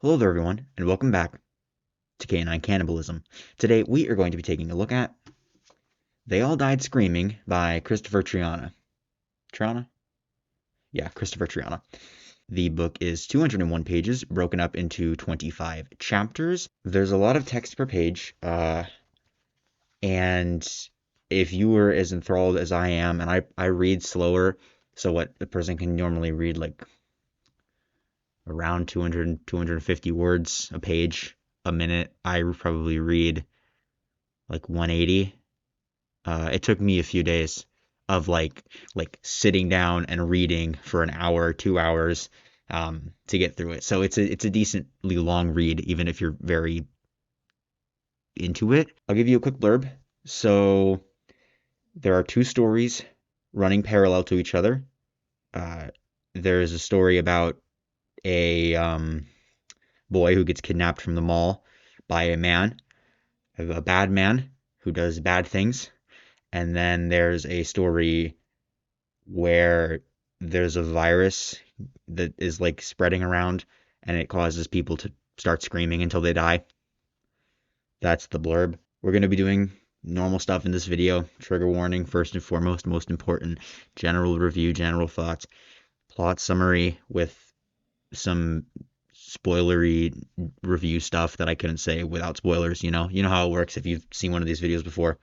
Hello there, everyone, and welcome back to Canine Cannibalism. Today, we are going to be taking a look at They All Died Screaming by Kristopher Triana. Triana? Yeah, Kristopher Triana. The book is 201 pages, broken up into 25 chapters. There's a lot of text per page, and if you were as enthralled as I am, and I read slower, so what a person can normally read like around 200, 250 words a page a minute, I probably read like 180. It took me a few days of like sitting down and reading for an hour, 2 hours, to get through it. So it's a decently long read, even if you're very into it. I'll give you a quick blurb. So there are two stories running parallel to each other. Uh, there's a story about a boy who gets kidnapped from the mall by a bad man who does bad things. And then there's a story where there's a virus that is like spreading around and it causes people to start screaming until they die. That's the blurb. We're going to be doing normal stuff in this video. Trigger warning, first and foremost, most important. General review, general thoughts, plot summary with some spoilery review stuff that I couldn't say without spoilers. You know how it works if you've seen one of these videos before,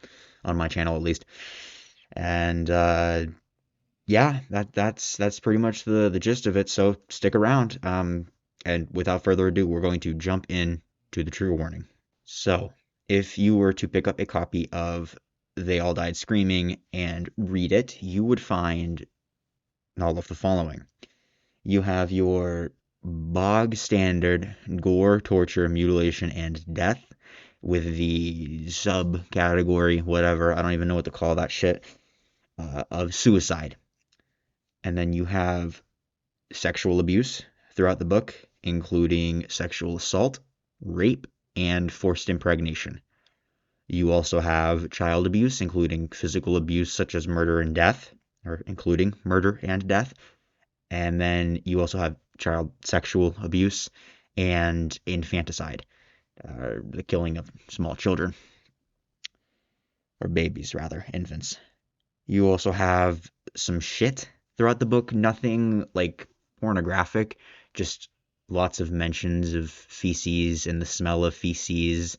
on my channel at least. And yeah, that's pretty much the gist of it. So stick around. And without further ado, we're going to jump in to the trigger warning. So if you were to pick up a copy of They All Died Screaming and read it, you would find all of the following. You have your bog standard gore, torture, mutilation, and death with the subcategory, whatever, I don't even know what to call that shit, of suicide. And then you have sexual abuse throughout the book, including sexual assault, rape, and forced impregnation. You also have child abuse, including physical abuse such as murder and death, or including murder and death. And then you also have child sexual abuse and infanticide, the killing of small children, or babies rather, infants. You also have some shit throughout the book, nothing like pornographic, just lots of mentions of feces and the smell of feces.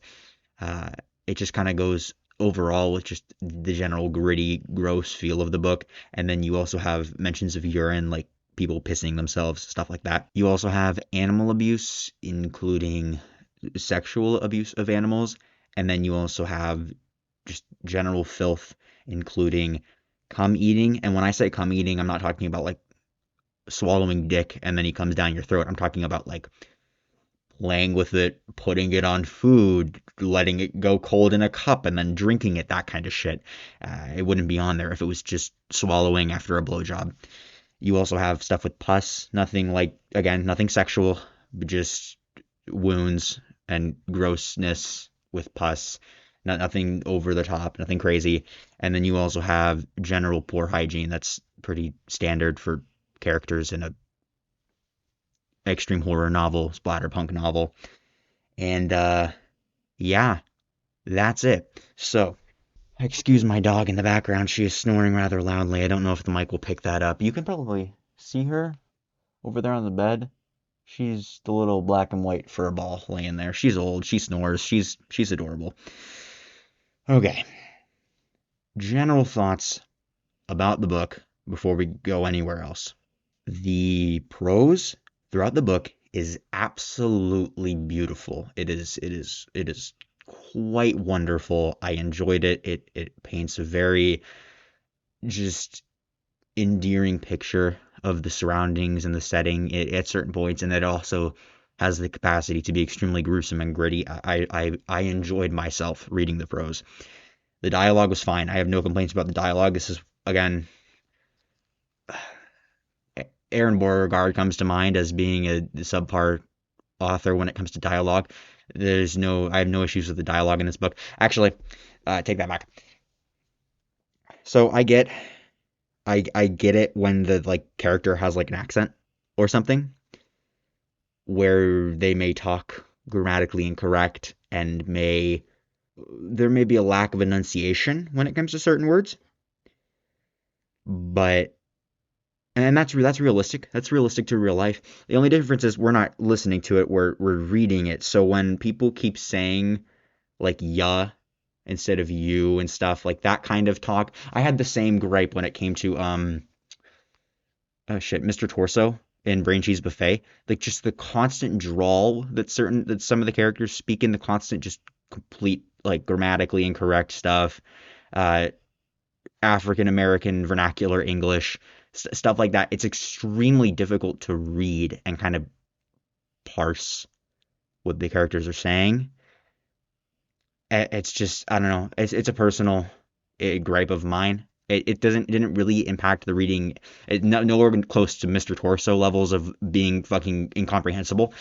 Uh, it just kind of goes overall with just the general gritty, gross feel of the book. And then you also have mentions of urine, like people pissing themselves, stuff like that. You also have animal abuse, including sexual abuse of animals. And then you also have just general filth, including cum eating. And when I say cum eating, I'm not talking about like swallowing dick and then he comes down your throat. I'm talking about like playing with it, putting it on food, letting it go cold in a cup, and then drinking it, that kind of shit. It wouldn't be on there if it was just swallowing after a blowjob. You also have stuff with pus, nothing like, again, nothing sexual, but just wounds and grossness with pus. Nothing over the top, nothing crazy. And then you also have general poor hygiene. That's pretty standard for characters in a extreme horror novel, splatterpunk novel. And yeah, that's it. So, excuse my dog in the background. She is snoring rather loudly. I don't know if the mic will pick that up. You can probably see her over there on the bed. She's the little black and white fur ball laying there. She's old. She snores. She's adorable. Okay. General thoughts about the book before we go anywhere else. The prose throughout the book is absolutely beautiful. It is quite wonderful. I enjoyed it. It paints a very just endearing picture of the surroundings and the setting at certain points, and it also has the capacity to be extremely gruesome and gritty. I enjoyed myself reading the prose. The dialogue was fine. I have no complaints about the dialogue. This is, again, Aaron Beauregard comes to mind as being a subpar author when it comes to dialogue. I have no issues with the dialogue in this book. Actually, take that back. So I get it when the like character has like an accent or something. where they may talk grammatically incorrect and may there may be a lack of enunciation when it comes to certain words, but and that's realistic. That's realistic to real life. The only difference is we're not listening to it, we're reading it. So when people keep saying like "ya" instead of "you" and stuff like that kind of talk, I had the same gripe when it came to oh shit, Mr. Torso in Brain Cheese Buffet. Like just the constant drawl that some of the characters speak in, the constant just complete like grammatically incorrect stuff. Uh, African American vernacular English, stuff like that. It's extremely difficult to read and kind of parse what the characters are saying. It's just I don't know. It's a personal gripe of mine. It didn't really impact the reading. Nowhere close to Mr. Torso levels of being fucking incomprehensible,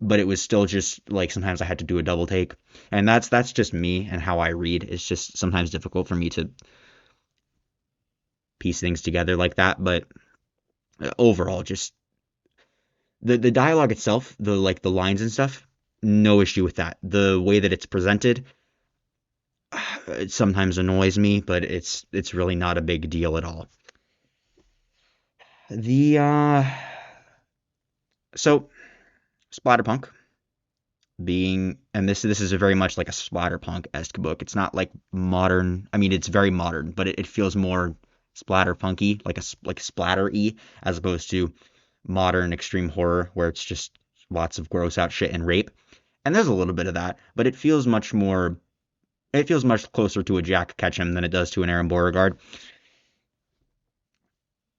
but it was still just like sometimes I had to do a double take, and that's just me and how I read. It's just sometimes difficult for me to piece things together like that, but overall, just the dialogue itself, the lines and stuff, no issue with that. The way that it's presented, it sometimes annoys me, but it's really not a big deal at all. The so Splatterpunk being and this is a very much like a Splatterpunk-esque book. It's not like modern. I mean, it's very modern, but it feels more splatterpunky, like splatter-y, as opposed to modern extreme horror where it's just lots of gross out shit and rape. And there's a little bit of that, but it feels much closer to a Jack Ketchum than it does to an Aaron Beauregard.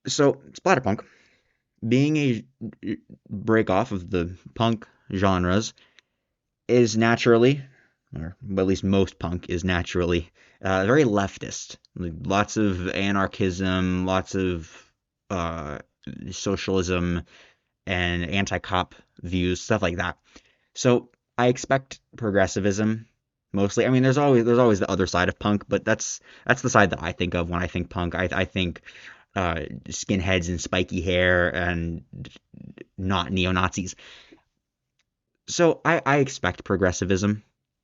So Splatterpunk, being a break off of the punk genres, is naturally, or at least most punk is naturally, very leftist. Like, lots of anarchism, lots of uh, socialism, and anti-cop views, stuff like that. So I expect progressivism mostly. I mean, there's always the other side of punk, but that's the side that I think of when I think punk. I think skinheads and spiky hair and not neo Nazis. So I expect progressivism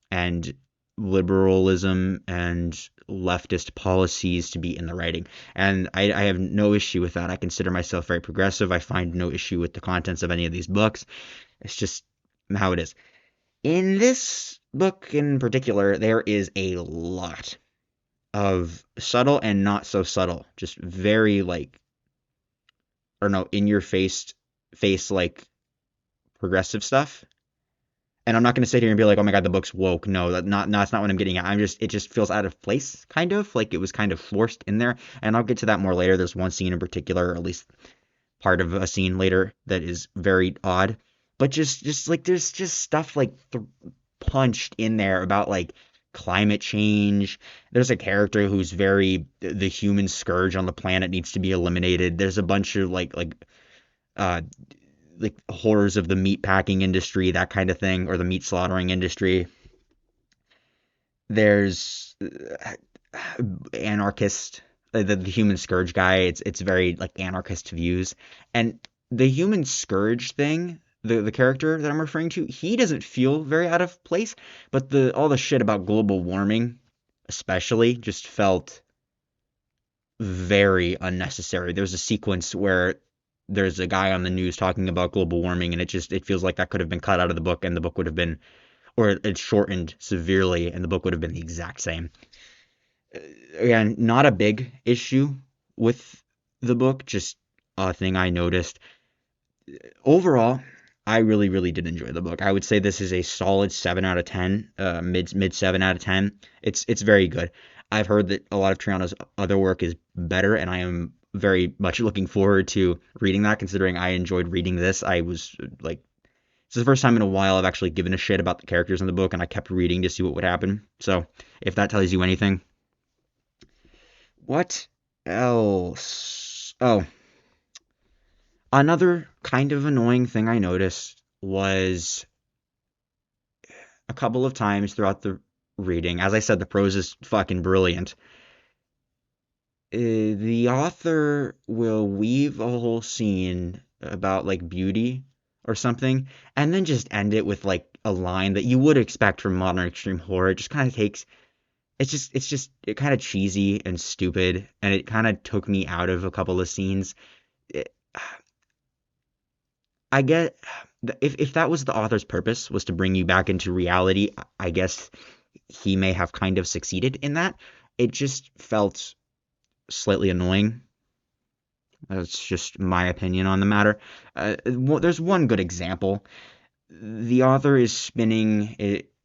and liberalism and leftist policies to be in the writing. And I have no issue with that. I consider myself very progressive. I find no issue with the contents of any of these books. It's just how it is. In this book in particular, there is a lot of subtle and not so subtle, just very like, or no, in your face like progressive stuff. And I'm not going to sit here and be like, oh my god, the book's woke. No, that's not what I'm getting at. It just feels out of place, kind of like it was kind of forced in there. And I'll get to that more later. There's one scene in particular, or at least part of a scene later, that is very odd. But just like there's just stuff like punched in there about like climate change. There's a character who's very the human scourge on the planet needs to be eliminated. There's a bunch of uh like horrors of the meat packing industry, that kind of thing, or the meat slaughtering industry. There's anarchist, the human scourge guy. It's very like anarchist views, and the human scourge thing. The character that I'm referring to, he doesn't feel very out of place, but the all the shit about global warming, especially, just felt very unnecessary. There's a sequence where there's a guy on the news talking about global warming, and it feels like that could have been cut out of the book, and the book would have been, or it's shortened severely, and the book would have been the exact same. Again, not a big issue with the book, just a thing I noticed. Overall, I really did enjoy the book. I would say this is a solid 7 out of 10, mid 7 out of 10. It's very good. I've heard that a lot of Triana's other work is better, and I am very much looking forward to reading that, considering I enjoyed reading this. I was like, it's the first time in a while I've actually given a shit about the characters in the book, and I kept reading to see what would happen. So, if that tells you anything. What else? Oh, another kind of annoying thing I noticed was a couple of times throughout the reading. As I said, the prose is fucking brilliant. The author will weave a whole scene about like beauty or something, and then just end it with like a line that you would expect from modern extreme horror. It just kind of takes it kind of cheesy and stupid, and it kind of took me out of a couple of scenes. It, I get if that was the author's purpose, was to bring you back into reality, I guess he may have kind of succeeded in that. It just felt slightly annoying. That's just my opinion on the matter. There's one good example. The author is spinning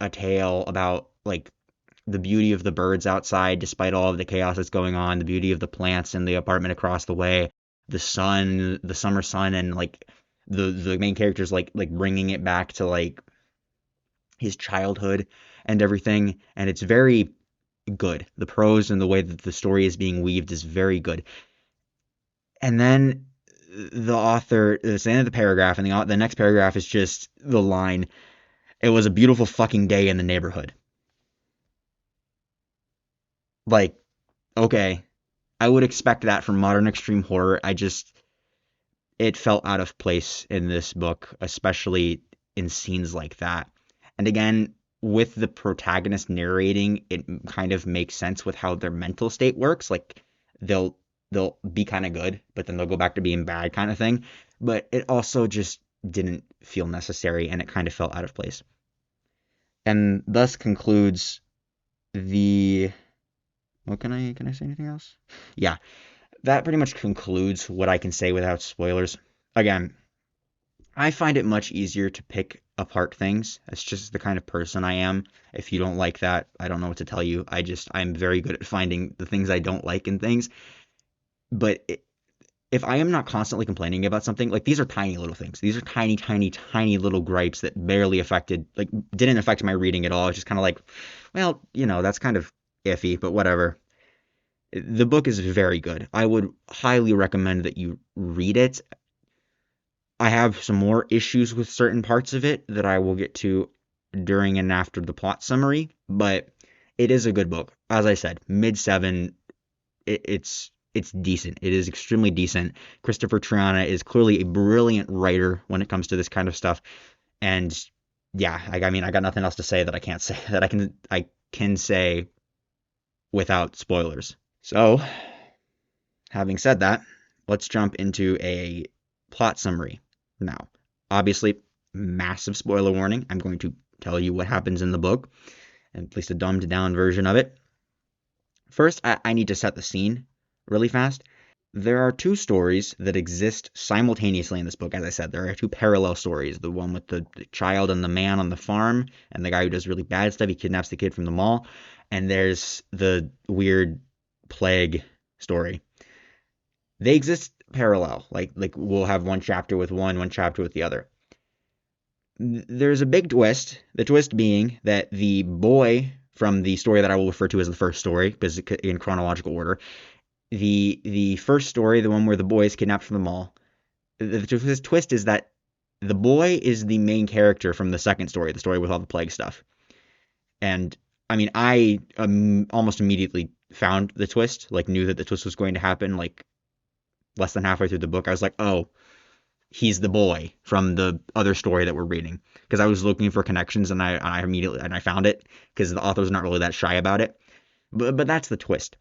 a tale about like the beauty of the birds outside despite all of the chaos that's going on, the beauty of the plants in the apartment across the way, the sun, the summer sun, and like the main character's like bringing it back to like his childhood and everything, and it's very good. The prose and the way that the story is being weaved is very good. And then the author, it's the end of the paragraph, and the next paragraph is just the line, "It was a beautiful fucking day in the neighborhood." Like, okay, I would expect that from modern extreme horror. It felt out of place in this book, especially in scenes like that. And again, with the protagonist narrating, it kind of makes sense with how their mental state works. Like they'll they'll be kind of good, but then they'll go back to being bad kind of thing. But it also just didn't feel necessary, and it kind of felt out of place. And thus concludes the what can I say anything else? Yeah, that pretty much concludes what I can say without spoilers. Again, I find it much easier to pick apart things. That's just the kind of person I am. If you don't like that, I don't know what to tell you. I'm very good at finding the things I don't like in things. But if I am not constantly complaining about something, like these are tiny little things. These are tiny, tiny, tiny little gripes that barely didn't affect my reading at all. It's just kind of like, well, that's kind of iffy, but whatever. The book is very good. I would highly recommend that you read it. I have some more issues with certain parts of it that I will get to during and after the plot summary, but it is a good book. As I said, mid seven. It's decent. It is extremely decent. Kristopher Triana is clearly a brilliant writer when it comes to this kind of stuff, and yeah, I mean, I got nothing else to say that I can't say that I can say without spoilers. So, having said that, let's jump into a plot summary now. Obviously, massive spoiler warning. I'm going to tell you what happens in the book, at least a dumbed down version of it. First, I need to set the scene really fast. There are two stories that exist simultaneously in this book. As I said, there are two parallel stories. The one with the child and the man on the farm, and the guy who does really bad stuff. He kidnaps the kid from the mall. And there's the weird plague story. They exist parallel. Like we'll have one chapter with one chapter with the other. There's a big twist. The twist being that the boy from the story that I will refer to as the first story, because in chronological order, the first story, the one where the boy is kidnapped from the mall, the twist is that the boy is the main character from the second story, the story with all the plague stuff. And I mean, I almost immediately found the twist, like knew that the twist was going to happen, like less than halfway through the book. I was like, oh, he's the boy from the other story that we're reading, because I was looking for connections, and I immediately and I found it, because the author's not really that shy about it. But that's the twist.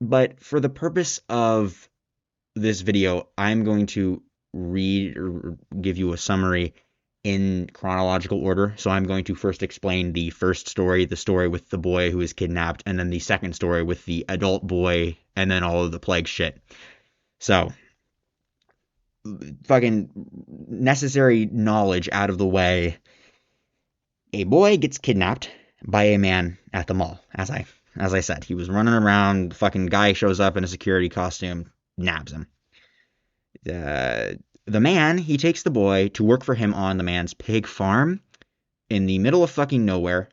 But for the purpose of this video, I'm going to read or give you a summary in chronological order. So I'm going to first explain the first story, the story with the boy who is kidnapped, and then the second story with the adult boy, and then all of the plague shit. So, fucking necessary knowledge out of the way. A boy gets kidnapped by a man at the mall. As I said, he was running around. The fucking guy shows up in a security costume, nabs him. The man, he takes the boy to work for him on the man's pig farm in the middle of fucking nowhere.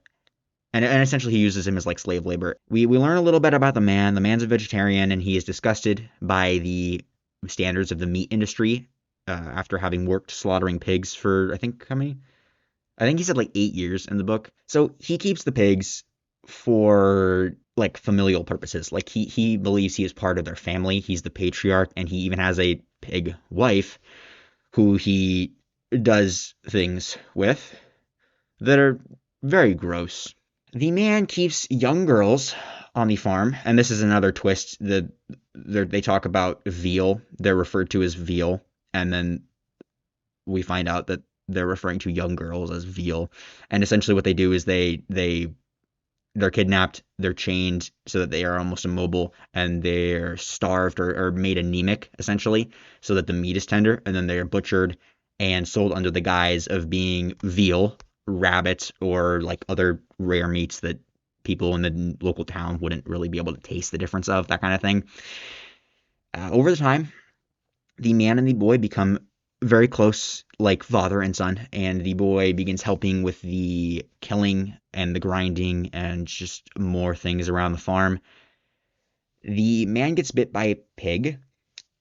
And essentially he uses him as like slave labor. We learn a little bit about the man. The man's a vegetarian, and he is disgusted by the standards of the meat industry after having worked slaughtering pigs for, I think, how many? I think he said like 8 years in the book. So he keeps the pigs for like familial purposes. Like he believes he is part of their family. He's the patriarch, and he even has a pig wife who he does things with that are very gross. The man keeps young girls on the farm, and this is another twist. They talk about veal. They're referred to as veal, and then we find out that they're referring to young girls as veal. And essentially, what they do is they're kidnapped, they're chained so that they are almost immobile, and they're starved or made anemic, essentially, so that the meat is tender, and then they're butchered and sold under the guise of being veal, rabbit, or like other rare meats that people in the local town wouldn't really be able to taste the difference of, that kind of thing. Over the time, the man and the boy become very close, like father and son, and the boy begins helping with the killing and the grinding and just more things around the farm. The man gets bit by a pig,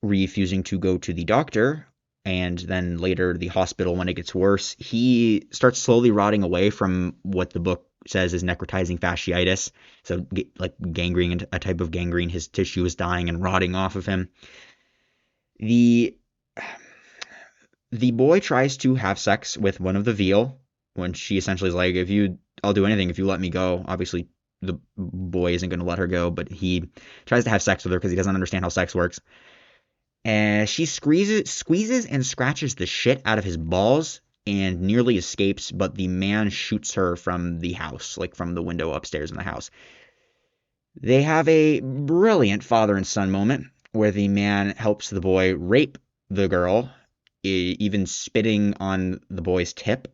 refusing to go to the doctor, and then later the hospital when it gets worse. He starts slowly rotting away from what the book says is necrotizing fasciitis, so like gangrene, a type of gangrene. His tissue is dying and rotting off of him. The the boy tries to have sex with one of the veal when she essentially is like, I'll do anything if you let me go. Obviously, the boy isn't going to let her go, but he tries to have sex with her because he doesn't understand how sex works. And she squeezes and scratches the shit out of his balls and nearly escapes, but the man shoots her from the house, like from the window upstairs in the house. They have a brilliant father and son moment where the man helps the boy rape the girl, even spitting on the boy's tip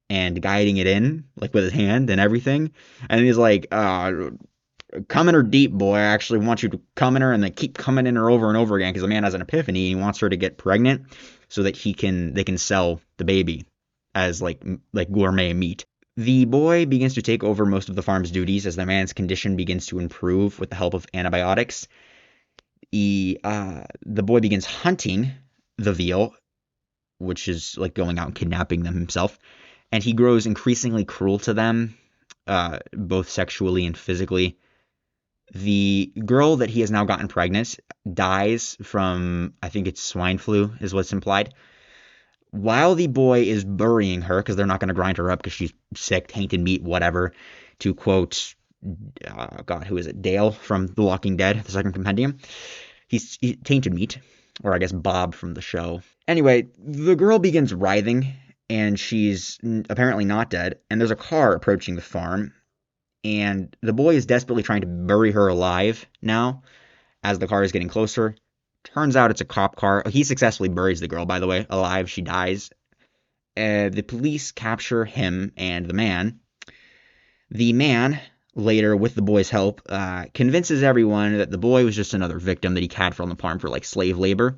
and guiding it in, like with his hand and everything. And he's like, come in her deep, boy. I actually want you to come in her and then keep coming in her over and over again because the man has an epiphany and he wants her to get pregnant so that they can sell the baby as like gourmet meat. The boy begins to take over most of the farm's duties as the man's condition begins to improve with the help of antibiotics. The boy begins hunting the veal, which is like going out and kidnapping them himself, and he grows increasingly cruel to them, both sexually and physically. The girl that he has now gotten pregnant dies from, I think it's swine flu, is what's implied. While the boy is burying her, because they're not going to grind her up because she's sick, tainted meat, whatever, to quote, God, who is it? Dale from The Walking Dead, the second compendium. He's tainted meat, or I guess Bob from the show. Anyway, the girl begins writhing, and she's apparently not dead, and there's a car approaching the farm, and the boy is desperately trying to bury her alive now as the car is getting closer. Turns out it's a cop car. He successfully buries the girl, by the way, alive. She dies. The police capture him and the man. The man, later, with the boy's help, convinces everyone that the boy was just another victim that he had from the farm for like slave labor,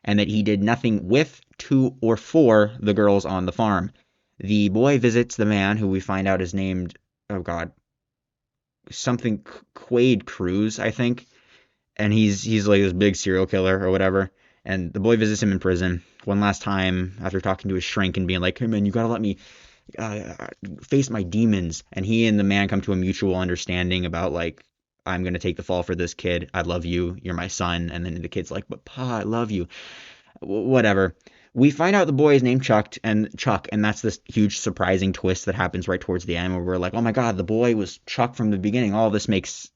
and that he did nothing with, to, or for the girls on the farm. The boy visits the man, who we find out is named, oh God, something Quaid Cruz, I think, and he's like this big serial killer or whatever. And the boy visits him in prison one last time after talking to his shrink and being like, "Hey man, you gotta let me face my demons." And he and the man come to a mutual understanding about like, I'm gonna take the fall for this kid. I love you. You're my son. And then the kid's like, "But Pa, I love you." Whatever. We find out the boy is named Chuck, and that's this huge surprising twist that happens right towards the end, where we're like, "Oh my God, the boy was Chuck from the beginning. All this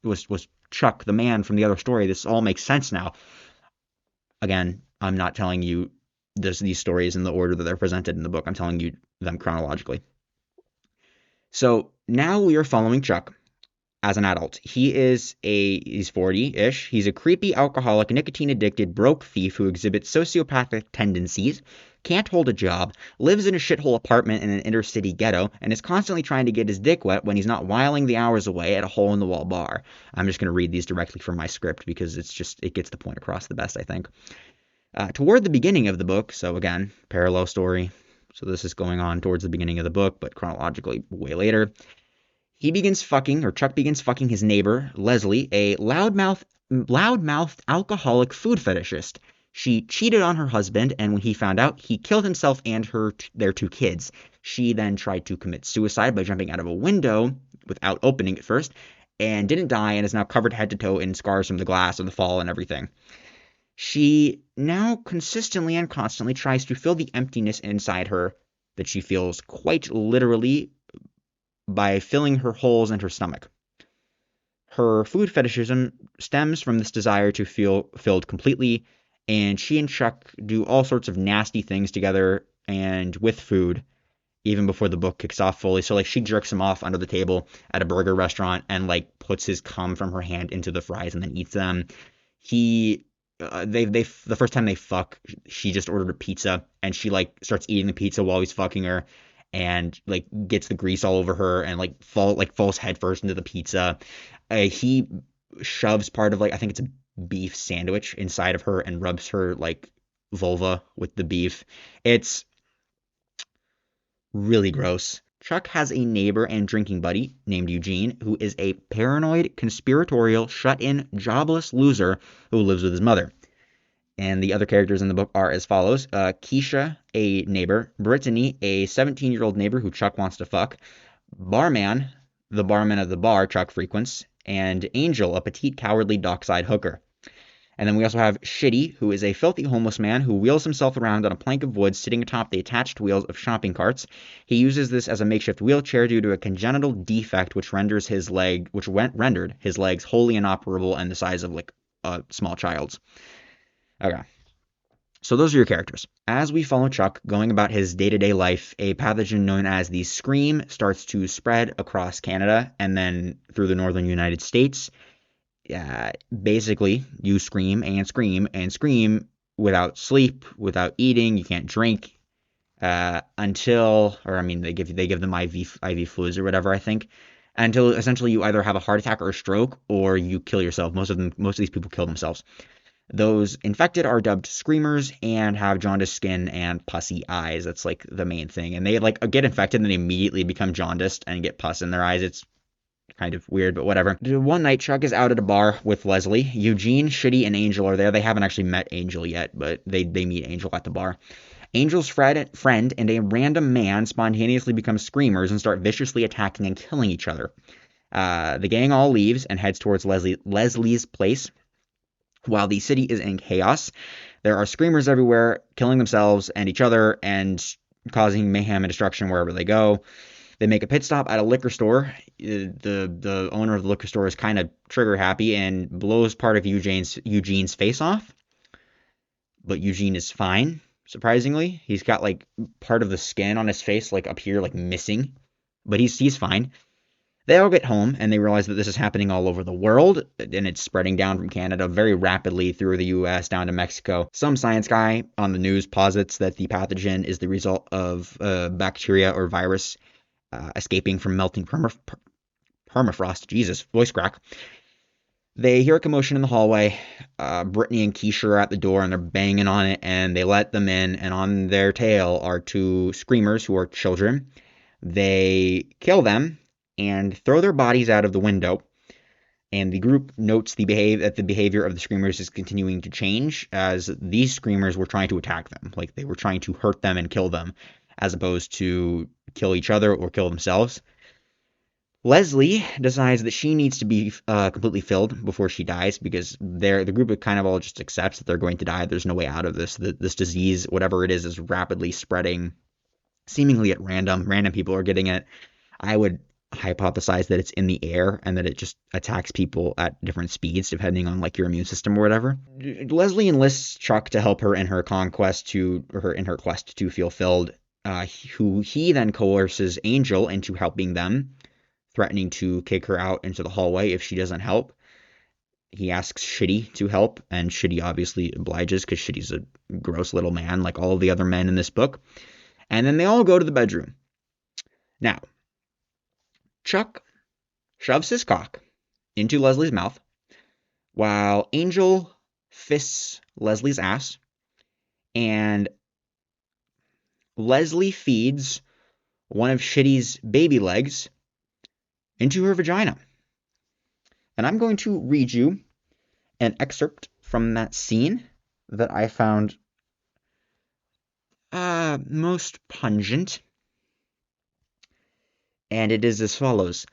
was Chuck, the man from the other story. This all makes sense now." Again, I'm not telling you these stories in the order that they're presented in the book. I'm telling you them chronologically. So now we are following Chuck as an adult. He's 40-ish. He's a creepy, alcoholic, nicotine-addicted, broke thief who exhibits sociopathic tendencies, can't hold a job, lives in a shithole apartment in an inner-city ghetto, and is constantly trying to get his dick wet when he's not whiling the hours away at a hole-in-the-wall bar. I'm just going to read these directly from my script because it gets the point across the best, I think. Toward the beginning of the book, so again, parallel story. So this is going on towards the beginning of the book, but chronologically way later. Chuck begins fucking his neighbor, Leslie, a loudmouthed alcoholic food fetishist. She cheated on her husband, and when he found out, he killed himself and their two kids. She then tried to commit suicide by jumping out of a window without opening it first, and didn't die, and is now covered head to toe in scars from the glass and the fall and everything. She now consistently and constantly tries to fill the emptiness inside her that she feels quite literally by filling her holes in her stomach. Her food fetishism stems from this desire to feel filled completely, and she and Chuck do all sorts of nasty things together and with food even before the book kicks off fully. So like she jerks him off under the table at a burger restaurant and like puts his cum from her hand into the fries and then eats them. He they the first time they fuck, she just ordered a pizza and she like starts eating the pizza while he's fucking her and like gets the grease all over her and falls headfirst into the pizza. He shoves part of like I think it's a beef sandwich inside of her and rubs her like vulva with the beef. It's really gross. Chuck has a neighbor and drinking buddy named Eugene who is a paranoid, conspiratorial, shut in, jobless loser who lives with his mother. And the other characters in the book are as follows: Keisha, a neighbor; Brittany, a 17-year-old neighbor who Chuck wants to fuck; Barman, the barman of the bar Chuck frequents; and Angel, a petite, cowardly, dockside hooker. And then we also have Shitty, who is a filthy homeless man who wheels himself around on a plank of wood sitting atop the attached wheels of shopping carts. He uses this as a makeshift wheelchair due to a congenital defect which rendered his legs wholly inoperable and the size of like a small child's. Okay. So those are your characters. As we follow Chuck going about his day-to-day life, a pathogen known as the Scream starts to spread across Canada and then through the northern United States. Basically, you scream and scream and scream without sleep, without eating. You can't drink they give them IV fluids or whatever, I think, until essentially you either have a heart attack or a stroke or you kill yourself. Most of these people kill themselves. Those infected are dubbed screamers and have jaundiced skin and pussy eyes. That's like the main thing. And they like get infected and then immediately become jaundiced and get pus in their eyes. It's kind of weird, but whatever. One night, Chuck is out at a bar with Leslie. Eugene, Shitty, and Angel are there. They haven't actually met Angel yet, but they meet Angel at the bar. Angel's friend and a random man spontaneously become screamers and start viciously attacking and killing each other. The gang all leaves and heads towards Leslie's place. While the city is in chaos, there are screamers everywhere, killing themselves and each other and causing mayhem and destruction wherever they go. They make a pit stop at a liquor store. The owner of the liquor store is kind of trigger happy and blows part of Eugene's face off. But Eugene is fine, surprisingly. He's got like part of the skin on his face like up here like missing, but he's fine. They all get home and they realize that this is happening all over the world and it's spreading down from Canada very rapidly through the US down to Mexico. Some science guy on the news posits that the pathogen is the result of bacteria or virus escaping from melting permafrost. Jesus, voice crack. They hear a commotion in the hallway. Brittany and Keisha are at the door and they're banging on it and they let them in, and on their tail are two screamers who are children. They kill them and throw their bodies out of the window. And the group notes that the behavior of the screamers is continuing to change as these screamers were trying to attack them. Like they were trying to hurt them and kill them as opposed to kill each other or kill themselves. Leslie decides that she needs to be completely filled before she dies because the group kind of all just accepts that they're going to die. There's no way out of this. This disease, whatever it is rapidly spreading, seemingly at random. Random people are getting it. I would hypothesize that it's in the air and that it just attacks people at different speeds depending on like your immune system or whatever. Leslie enlists Chuck to help her in her quest to feel filled. Who he then coerces Angel into helping them, threatening to kick her out into the hallway if she doesn't help. He asks Shitty to help, and Shitty obviously obliges because Shitty's a gross little man like all of the other men in this book. And then they all go to the bedroom. Now, Chuck shoves his cock into Leslie's mouth while Angel fists Leslie's ass, and Leslie feeds one of Shitty's baby legs into her vagina. And I'm going to read you an excerpt from that scene that I found most pungent. And it is as follows.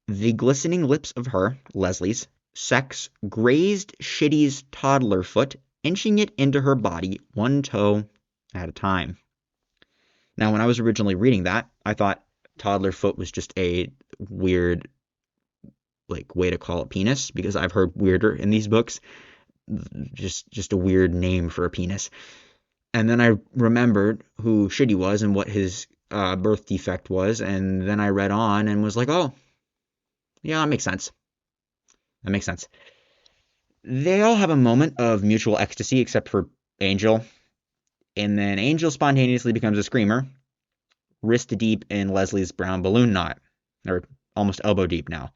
The glistening lips of her, Leslie's, sex grazed Shitty's toddler foot inching it into her body one toe at a time. Now, when I was originally reading that, I thought toddler foot was just a weird like way to call it penis, because I've heard weirder in these books. Just a weird name for a penis. And then I remembered who Shitty was and what his birth defect was, and then I read on and was like, oh, yeah, that makes sense. That makes sense. They all have a moment of mutual ecstasy except for Angel, and then Angel spontaneously becomes a screamer, wrist deep in Leslie's brown balloon knot, or almost elbow deep now.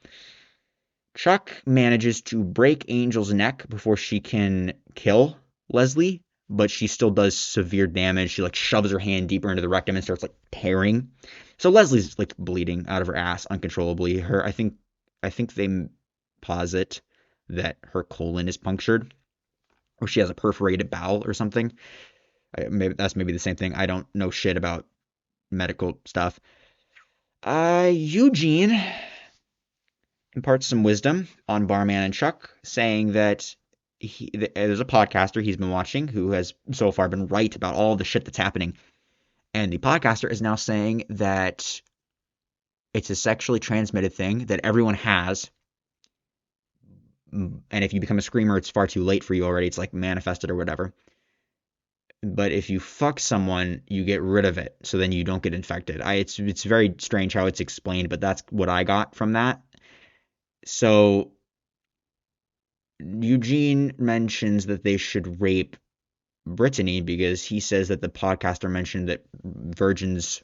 Chuck manages to break Angel's neck before she can kill Leslie, but she still does severe damage. She like shoves her hand deeper into the rectum and starts like tearing. So Leslie's like bleeding out of her ass uncontrollably. I think they posit that her colon is punctured, or she has a perforated bowel or something. Maybe the same thing. I don't know shit about medical stuff. Eugene imparts some wisdom on Barman and Chuck, saying that there's a podcaster he's been watching who has so far been right about all the shit that's happening. And the podcaster is now saying that it's a sexually transmitted thing that everyone has. And if you become a screamer, it's far too late for you already. It's like manifested or whatever. But if you fuck someone, you get rid of it, so then you don't get infected. It's very strange how it's explained, but that's what I got from that. So Eugene mentions that they should rape Brittany because he says that the podcaster mentioned that virgins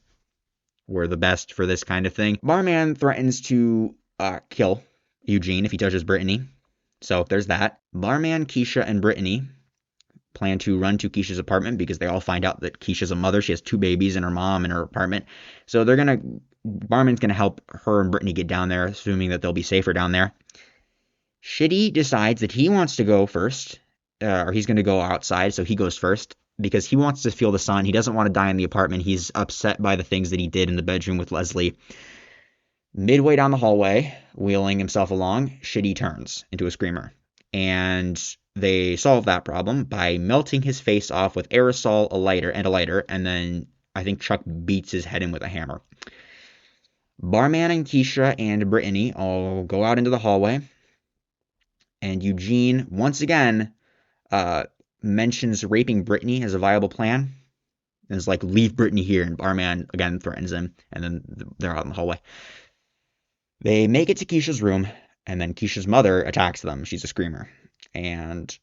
were the best for this kind of thing. Barman threatens to kill Eugene if he touches Brittany. So there's that. Barman, Keisha, and Brittany plan to run to Keisha's apartment because they all find out that Keisha's a mother. She has 2 babies and her mom in her apartment. So Barman's gonna help her and Brittany get down there, assuming that they'll be safer down there. Shitty decides that he wants to go first, or he's gonna go outside, so he goes first because he wants to feel the sun. He doesn't want to die in the apartment. He's upset by the things that he did in the bedroom with Leslie. Midway down the hallway, wheeling himself along, Shitty turns into a screamer. And they solve that problem by melting his face off with aerosol, a lighter, and then I think Chuck beats his head in with a hammer. Barman and Keisha and Brittany all go out into the hallway, and Eugene once again mentions raping Brittany as a viable plan. And it's like, leave Brittany here, and Barman again threatens him, and then they're out in the hallway. They make it to Keisha's room, and then Keisha's mother attacks them. She's a screamer. And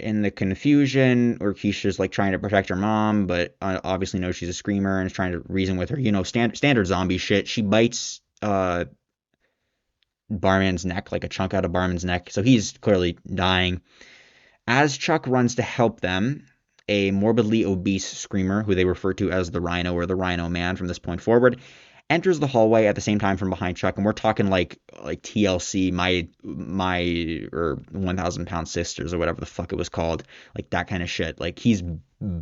in the confusion, or Keisha's like trying to protect her mom, but obviously knows she's a screamer and is trying to reason with her, standard zombie shit. She bites Barman's neck, like a chunk out of Barman's neck, so he's clearly dying. As Chuck runs to help them, a morbidly obese screamer, who they refer to as the Rhino or the Rhino Man from this point forward, enters the hallway at the same time from behind Chuck, and we're talking like TLC, my or 1,000 Pound Sisters or whatever the fuck it was called, like that kind of shit. Like he's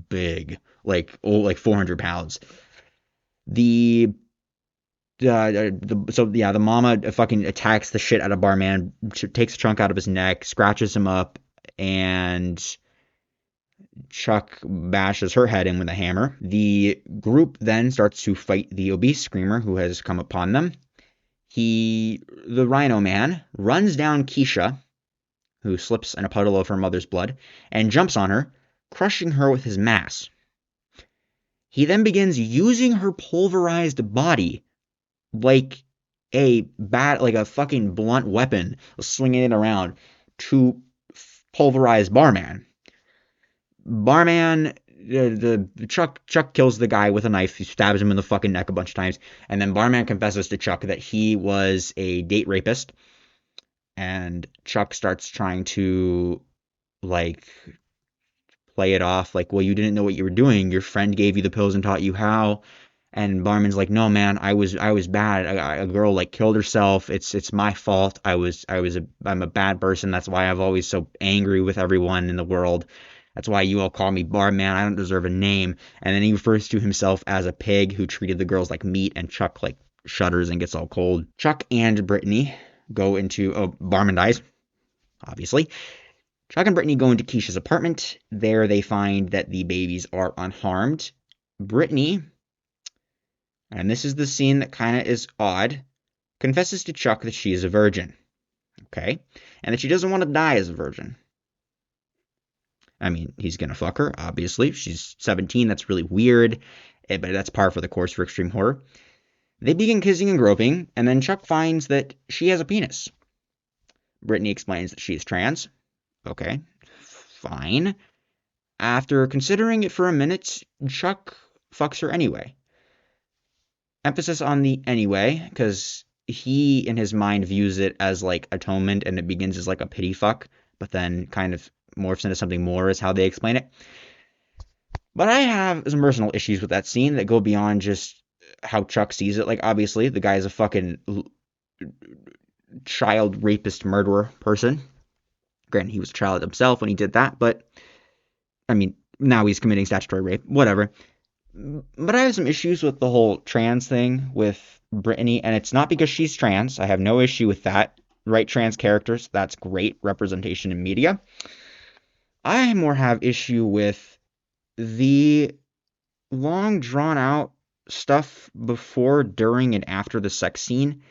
big, like 400 pounds. The mama fucking attacks the shit out of Barman, takes a chunk out of his neck, scratches him up, and Chuck bashes her head in with a hammer. The group then starts to fight the obese screamer who has come upon them. The Rhino Man, runs down Keisha, who slips in a puddle of her mother's blood, and jumps on her, crushing her with his mass. He then begins using her pulverized body like a fucking blunt weapon, swinging it around to pulverize Barman. Chuck kills the guy with a knife. He stabs him in the fucking neck a bunch of times, and then Barman confesses to Chuck that he was a date rapist, and Chuck starts trying to like play it off like, well, you didn't know what you were doing. Your friend gave you the pills and taught you how. And Barman's like, no, man, I was bad. A girl like killed herself. It's my fault. I'm a bad person. That's why I'm always so angry with everyone in the world. That's why you all call me Barman. I don't deserve a name. And then he refers to himself as a pig who treated the girls like meat, and Chuck like shudders and gets all cold. Chuck and Brittany go into Barman dies, obviously. Chuck and Brittany go into Keisha's apartment. There they find that the babies are unharmed. Brittany, and this is the scene that kind of is odd, confesses to Chuck that she is a virgin. Okay? And that she doesn't want to die as a virgin. I mean, he's going to fuck her, obviously. She's 17. That's really weird. But that's par for the course for extreme horror. They begin kissing and groping, and then Chuck finds that she has a penis. Brittany explains that she is trans. Okay, fine. After considering it for a minute, Chuck fucks her anyway. Emphasis on the anyway, because he, in his mind, views it as like atonement, and it begins as like a pity fuck, but then kind of morphs into something more, is how they explain it. But I have some personal issues with that scene that go beyond just how Chuck sees it. Like, obviously, the guy is a fucking child rapist murderer person. Granted, he was a child himself when he did that, but I mean, now he's committing statutory rape, whatever. But I have some issues with the whole trans thing with Brittany, and it's not because she's trans. I have no issue with that. Right trans characters, that's great representation in media. I more have issue with the long drawn out stuff before, during, and after the sex scene,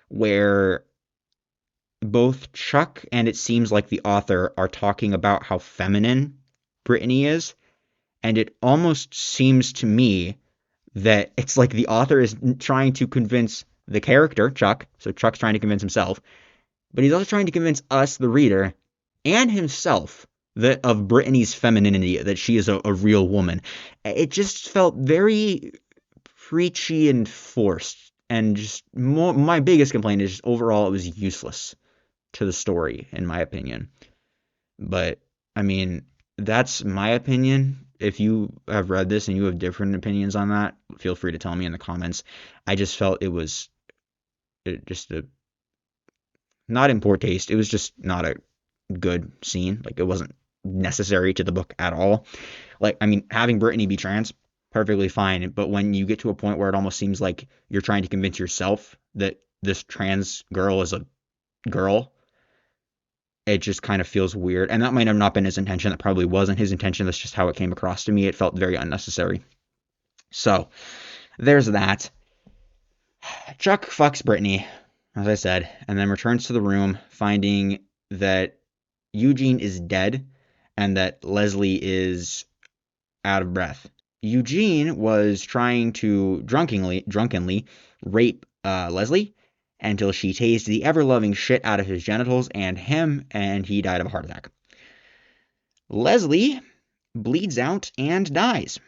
where both Chuck and it seems like the author are talking about how feminine Brittany is, and it almost seems to me that it's like the author is trying to convince the character, Chuck, so Chuck's trying to convince himself, but he's also trying to convince us, the reader, and himself, that of Brittany's femininity, that she is a real woman. It just felt very preachy and forced, and just my biggest complaint is just overall it was useless to the story, in my opinion. But, I mean, that's my opinion. If you have read this and you have different opinions on that, feel free to tell me in the comments. I just felt it was just not in poor taste. It was just not a good scene. Like, it wasn't necessary to the book at all. Like, I mean, having Brittany be trans, perfectly fine. But when you get to a point where it almost seems like you're trying to convince yourself that this trans girl is a girl, it just kind of feels weird. And that might have not been his intention. That probably wasn't his intention. That's just how it came across to me. It felt very unnecessary. So, there's that. Chuck fucks Brittany, as I said, and then returns to the room, finding that Eugene is dead and that Leslie is out of breath. Eugene was trying to drunkenly rape Leslie until she tased the ever-loving shit out of his genitals and him, and he died of a heart attack. Leslie bleeds out and dies.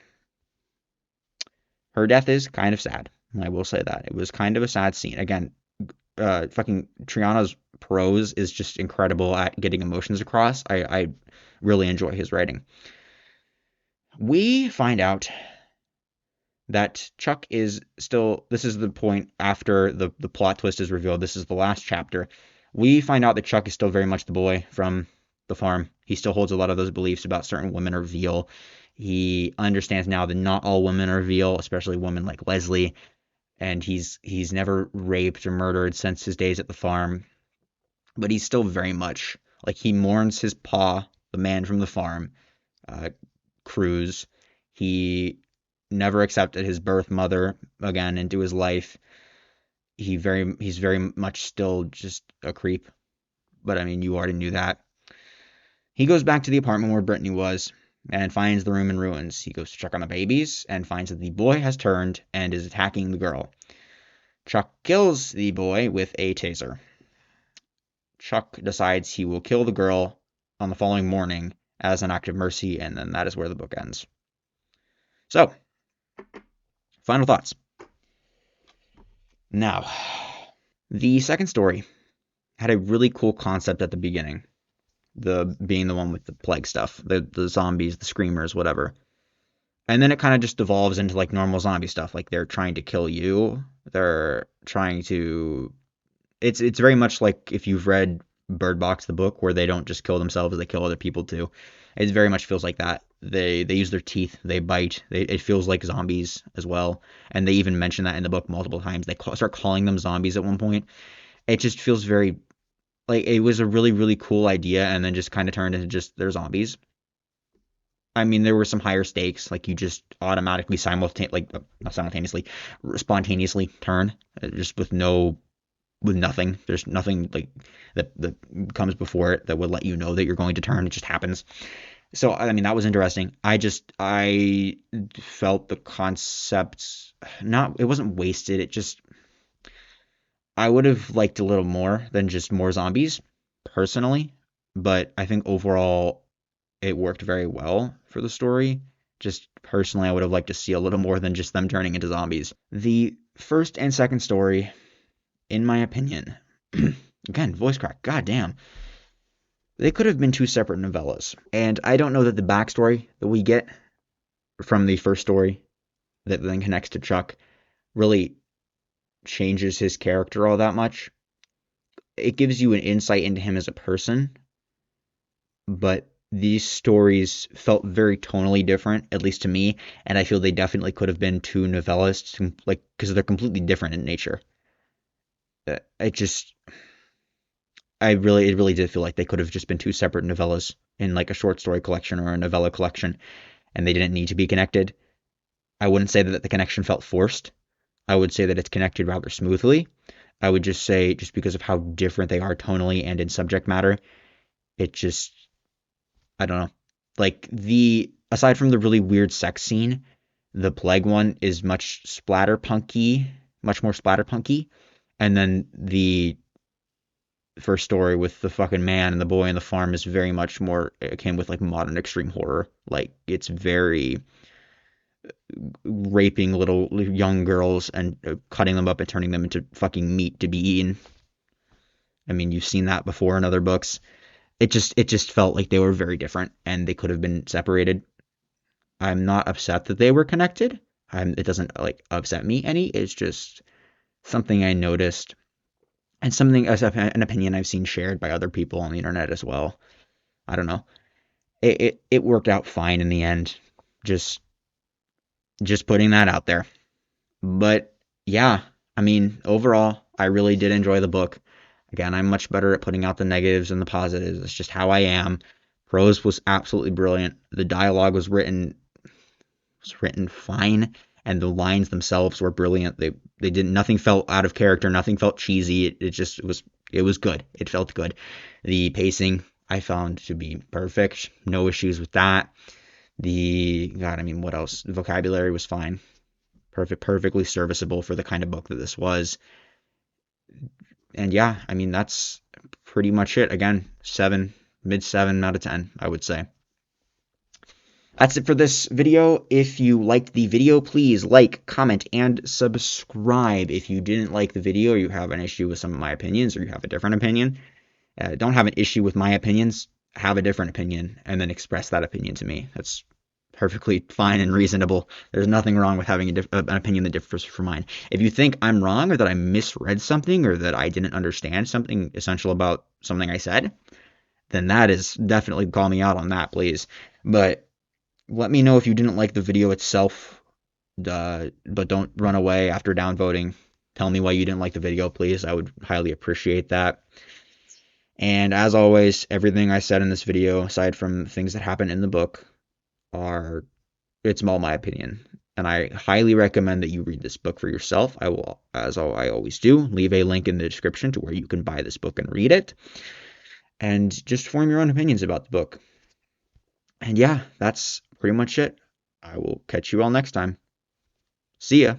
Her death is kind of sad. I will say that. It was kind of a sad scene. Again, fucking Triana's prose is just incredible at getting emotions across. I really enjoy his writing. We find out that Chuck is still, this is the point after the plot twist is revealed. This is the last chapter. We find out that Chuck is still very much the boy from the farm. He still holds a lot of those beliefs about certain women are veal. He understands now that not all women are veal, especially women like Leslie. And he's never raped or murdered since his days at the farm. But he's still very much, like, he mourns his pa, the man from the farm, Cruz. He never accepted his birth mother again into his life. He's very much still just a creep. But, I mean, you already knew that. He goes back to the apartment where Brittany was and finds the room in ruins. He goes to check on the babies and finds that the boy has turned and is attacking the girl. Chuck kills the boy with a taser. Chuck decides he will kill the girl on the following morning as an act of mercy, and then that is where the book ends. So, final thoughts. Now, the second story had a really cool concept at the beginning. Being the one with the plague stuff, the zombies, the screamers, whatever. And then it kind of just devolves into like normal zombie stuff. Like they're trying to kill you. They're trying to. It's very much like if you've read Bird Box, the book, where they don't just kill themselves, they kill other people too. It very much feels like that. They use their teeth, they bite. It feels like zombies as well. And they even mention that in the book multiple times. They start calling them zombies at one point. It just feels very Like it was a really, really cool idea, and then just kind of turned into just they're zombies. I mean, there were some higher stakes, like you just automatically not simultaneously, spontaneously turn, just with nothing. There's nothing like that comes before it that would let you know that you're going to turn. It just happens. So I mean, that was interesting. I felt the concept not it wasn't wasted. It just I would have liked a little more than just more zombies, personally. But I think overall it worked very well for the story. Just personally, I would have liked to see a little more than just them turning into zombies. The first and second story, in my opinion, again, voice crack, goddamn, they could have been two separate novellas. And I don't know that the backstory that we get from the first story that then connects to Chuck really changes his character all that much. It gives you an insight into him as a person, but these stories felt very tonally different, at least to me, and I feel they definitely could have been two novellas, like because they're completely different in nature. I just, it really did feel like they could have just been two separate novellas in like a short story collection or a novella collection, and they didn't need to be connected. I wouldn't say that the connection felt forced. I would say that it's connected rather smoothly. I would just say, just because of how different they are tonally and in subject matter, it just, I don't know. Like aside from the really weird sex scene, the plague one is much more splatterpunky. And then the first story with the fucking man and the boy and the farm is very much more akin with like modern extreme horror. Like it's very raping little young girls and cutting them up and turning them into fucking meat to be eaten. I mean, you've seen that before in other books. It just felt like they were very different and they could have been separated. I'm not upset that they were connected. It doesn't like upset me any. It's just something I noticed and something as an opinion I've seen shared by other people on the internet as well. I don't know. It worked out fine in the end. Just just putting that out there. But yeah, I mean, overall, I really did enjoy the book. Again, I'm much better at putting out the negatives and the positives. It's just how I am. Prose was absolutely brilliant. The dialogue was written fine, and the lines themselves were brilliant. They didn't nothing felt out of character, nothing felt cheesy. It was good. It felt good. The pacing I found to be perfect. No issues with that. The God, I mean, what else? The vocabulary was fine. Perfectly serviceable for the kind of book that this was. And yeah, I mean that's pretty much it. Again, mid 7 out of 10, I would say. That's it for this video. If you liked the video, please like, comment, and subscribe. If you didn't like the video, or you have an issue with some of my opinions, or you have a different opinion, don't have an issue with my opinions, have a different opinion, and then express that opinion to me. That's perfectly fine and reasonable. There's nothing wrong with having an opinion that differs from mine. If you think I'm wrong, or that I misread something, or that I didn't understand something essential about something I said, then that is definitely call me out on that, please. But let me know if you didn't like the video itself, but don't run away after downvoting. Tell me why you didn't like the video, please. I would highly appreciate that. And as always, everything I said in this video, aside from things that happen in the book, are it's all my opinion. And I highly recommend that you read this book for yourself. I will, as I always do, leave a link in the description to where you can buy this book and read it. And just form your own opinions about the book. And yeah, that's pretty much it. I will catch you all next time. See ya.